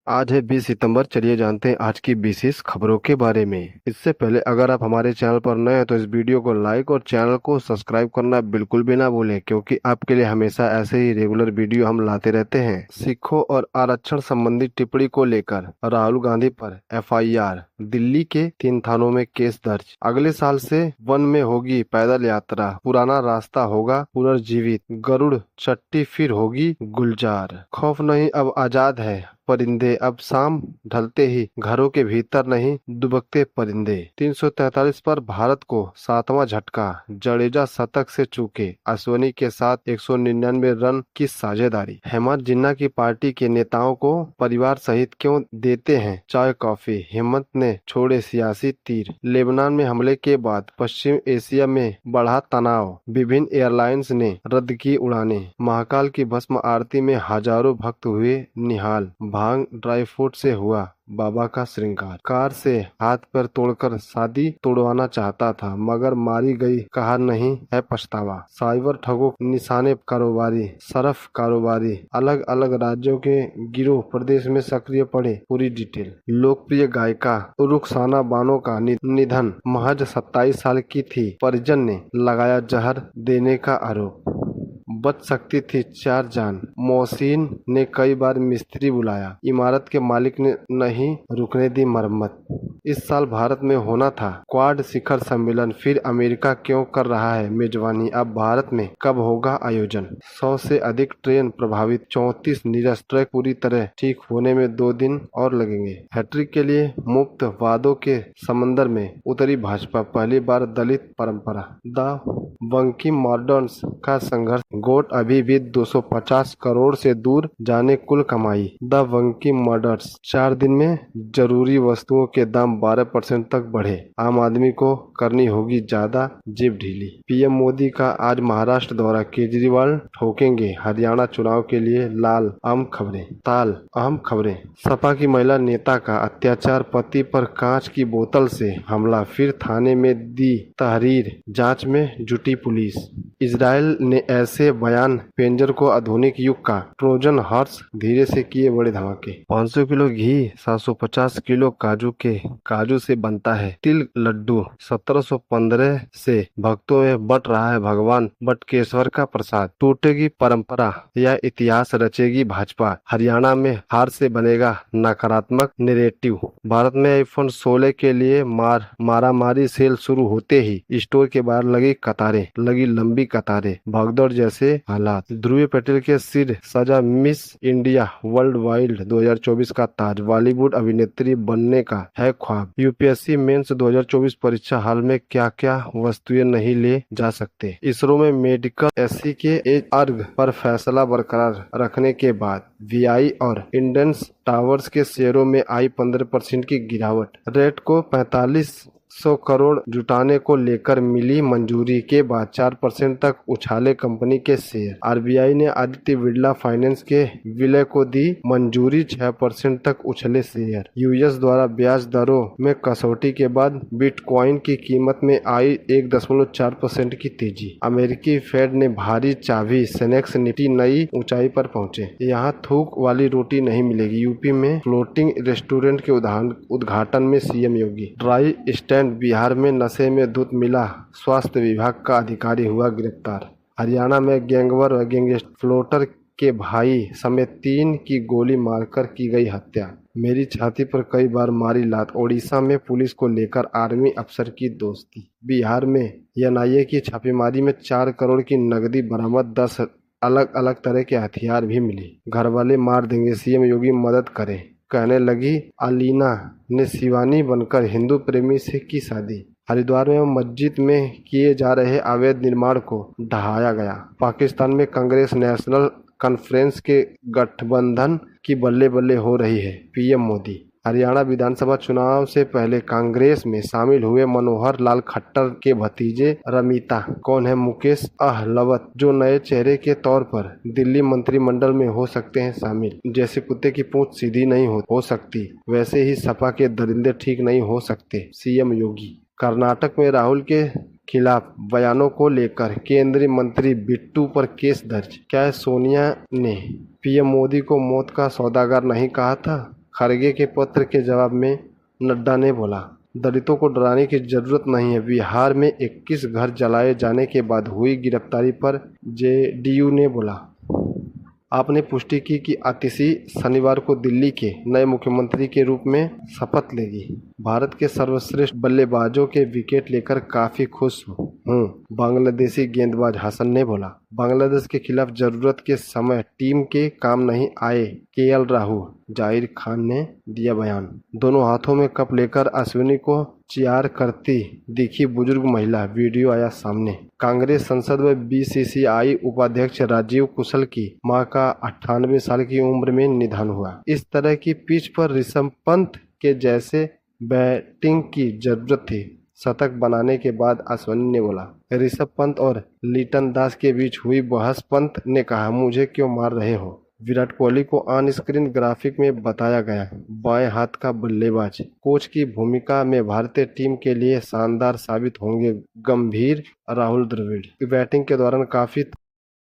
आज है 20 सितंबर। चलिए जानते हैं आज की विशेष खबरों के बारे में। इससे पहले अगर आप हमारे चैनल पर नए हैं तो इस वीडियो को लाइक और चैनल को सब्सक्राइब करना बिल्कुल भी ना भूलें, क्योंकि आपके लिए हमेशा ऐसे ही रेगुलर वीडियो हम लाते रहते हैं। सिखों और आरक्षण संबंधी टिप्पणी को लेकर राहुल गांधी पर एफआईआर, दिल्ली के 3 थानों में केस दर्ज। अगले साल से वन में होगी पैदल यात्रा, पुराना रास्ता होगा पुनर्जीवित, गरुड़ चट्टी फिर होगी गुलजार। खौफ नहीं अब आजाद है परिंदे, अब शाम ढलते ही घरों के भीतर नहीं दुबकते परिंदे। 343 पर भारत को 7वां झटका, जडेजा शतक से चूके, अश्विनी के साथ 199 रन की साझेदारी। हेमंत जिन्ना की पार्टी के नेताओं को परिवार सहित क्यों देते हैं चाय कॉफी, हेमंत ने छोड़े सियासी तीर। लेबनान में हमले के बाद पश्चिम एशिया में बढ़ा तनाव, विभिन्न एयरलाइंस ने रद्द की उड़ानें। महाकाल की भस्म आरती में हजारों भक्त हुए निहाल, भांग ड्राई फ्रूट से हुआ बाबा का श्रृंगार। कार से हाथ पैर तोड़कर शादी तोड़वाना चाहता था मगर मारी गई, कहा नहीं है पछतावा। साइबर ठगों, निशाने कारोबारी, सरफ कारोबारी, अलग अलग राज्यों के गिरोह प्रदेश में सक्रिय पड़े, पूरी डिटेल। लोकप्रिय गायिका रुखसाना बानो का निधन, महज 27 साल की थी, परिजन ने लगाया जहर देने का आरोप। बच सकती थी 4 जान, मोहसिन ने कई बार मिस्त्री बुलाया, इमारत के मालिक ने नहीं रुकने दी मरम्मत। इस साल भारत में होना था क्वाड शिखर सम्मेलन, फिर अमेरिका क्यों कर रहा है मेजबानी, अब भारत में कब होगा आयोजन। 100 से अधिक ट्रेन प्रभावित, 34 निरस्त, ट्रैक पूरी तरह ठीक होने में 2 दिन और लगेंगे। हैट्रिक के लिए मुफ्त वादों के समंदर में उतरी भाजपा, पहली बार दलित परंपरा। द बंकिम मॉडर्न्स का संघर्ष, गोट अभी भी 250 करोड़ से दूर, जाने कुल कमाई। द बंकिम मॉडर्न्स, 4 दिन में जरूरी वस्तुओं के दाम 12% तक बढ़े, आम आदमी को करनी होगी ज्यादा जेब ढीली। पीएम मोदी का आज महाराष्ट्र दौरा, केजरीवाल ठोकेंगे हरियाणा चुनाव के लिए लाल। अहम खबरें। सपा की महिला नेता का अत्याचार, पति पर कांच की बोतल से हमला, फिर थाने में दी तहरीर, जांच में जुटी पुलिस। इजराइल ने ऐसे बयान, पेंजर को आधुनिक युग का ट्रोजन हॉर्स, धीरे से किए बड़े धमाके। 500 किलो घी, 750 किलो काजू से बनता है तिल लड्डू। 1715 से भक्तों में बट रहा है भगवान बटकेश्वर का प्रसाद। टूटेगी परंपरा या इतिहास रचेगी भाजपा, हरियाणा में हार से बनेगा नकारात्मक नैरेटिव। भारत में आईफोन 16 के लिए मारामारी सेल शुरू होते ही स्टोर के बाहर लगी लंबी कतारें, भगदौड़ जैसे हालात। ध्रुव पटेल के सिर सजा मिस इंडिया वर्ल्ड वाइड 2024 का ताज, बॉलीवुड अभिनेत्री बनने का है ख्वाब। यूपीएससी मेंस 2024 परीक्षा हाल में क्या क्या वस्तुएं नहीं ले जा सकते। इसरो में मेडिकल एससी के एज अर्ग पर फैसला बरकरार रखने के बाद वीआई और इंडेंस टावर्स के शेयरों में आई 15% की गिरावट। रेट को 4500 करोड़ जुटाने को लेकर मिली मंजूरी के बाद 4% तक उछाले कंपनी के शेयर। आरबीआई ने आदित्य बिरला फाइनेंस के विलय को दी मंजूरी, 6% तक उछले शेयर। यूएस द्वारा ब्याज दरों में कसौटी के बाद बिटकॉइन की कीमत में आई 1.4% की तेजी। अमेरिकी फेड ने भारी चाबी, सेनेक्स निफ्टी नई ऊंचाई पर पहुंचे। यहाँ थूक वाली रोटी नहीं मिलेगी, यूपी में फ्लोटिंग रेस्टोरेंट के उद्घाटन में सीएम योगी। ड्राई स्टैंड, बिहार में नशे में धुत मिला, स्वास्थ्य विभाग का अधिकारी हुआ गिरफ्तार। हरियाणा में गैंगवर व गैंगस्टर फ्लोटर के भाई समेत 3 की गोली मारकर की गई हत्या। मेरी छाती पर कई बार मारी लात। ओडिशा में पुलिस को लेकर आर्मी अफसर की दोस्ती। बिहार में एनआईए की छापेमारी में 4 करोड़ की नकदी बरामद, 10 अलग अलग तरह के हथियार भी मिले। घरवाले मार देंगे, सीएम योगी मदद करें, कहने लगी अलीना ने शिवानी बनकर हिंदू प्रेमी से की शादी। हरिद्वार में मस्जिद में किए जा रहे अवैध निर्माण को ढहाया गया। पाकिस्तान में कांग्रेस नेशनल कॉन्फ्रेंस के गठबंधन की बल्ले बल्ले हो रही है, पीएम मोदी। हरियाणा विधानसभा चुनाव से पहले कांग्रेस में शामिल हुए मनोहर लाल खट्टर के भतीजे रमीता, कौन है मुकेश अहलवत, जो नए चेहरे के तौर पर दिल्ली मंत्रिमंडल में हो सकते हैं शामिल। जैसे कुत्ते की पूंछ सीधी नहीं हो सकती, वैसे ही सपा के दरिंदे ठीक नहीं हो सकते, सीएम योगी। कर्नाटक में राहुल के खिलाफ बयानों को लेकर केंद्रीय मंत्री बिट्टू पर केस दर्ज। क्या सोनिया ने पीएम मोदी को मौत का सौदागर नहीं कहा था? खड़गे के पत्र के जवाब में नड्डा ने बोला, दलितों को डराने की जरूरत नहीं है। बिहार में 21 घर जलाए जाने के बाद हुई गिरफ्तारी पर जेडीयू ने बोला, आपने पुष्टि की कि आतिशी शनिवार को दिल्ली के नए मुख्यमंत्री के रूप में शपथ लेगी। भारत के सर्वश्रेष्ठ बल्लेबाजों के विकेट लेकर काफी खुश हूँ, बांग्लादेशी गेंदबाज हसन ने बोला। बांग्लादेश के खिलाफ जरूरत के समय टीम के काम नहीं आए केएल राहुल, जाहिर खान ने दिया बयान। दोनों हाथों में कप लेकर अश्विनी को चियार करती दिखी बुजुर्ग महिला, वीडियो आया सामने। कांग्रेस संसद में बीसीसीआई उपाध्यक्ष राजीव कुशल की मां का 98 साल की उम्र में निधन हुआ। इस तरह की पिच पर ऋषभ पंत के जैसे बैटिंग की जरूरत थी, शतक बनाने के बाद अश्विनी ने बोला। ऋषभ पंत और लिटन दास के बीच हुई बहस, पंत ने कहा, मुझे क्यों मार रहे हो। विराट कोहली को ऑन स्क्रीन ग्राफिक में बताया गया बाएं हाथ का बल्लेबाज। कोच की भूमिका में भारतीय टीम के लिए शानदार साबित होंगे गंभीर। राहुल द्रविड़ बैटिंग के दौरान काफी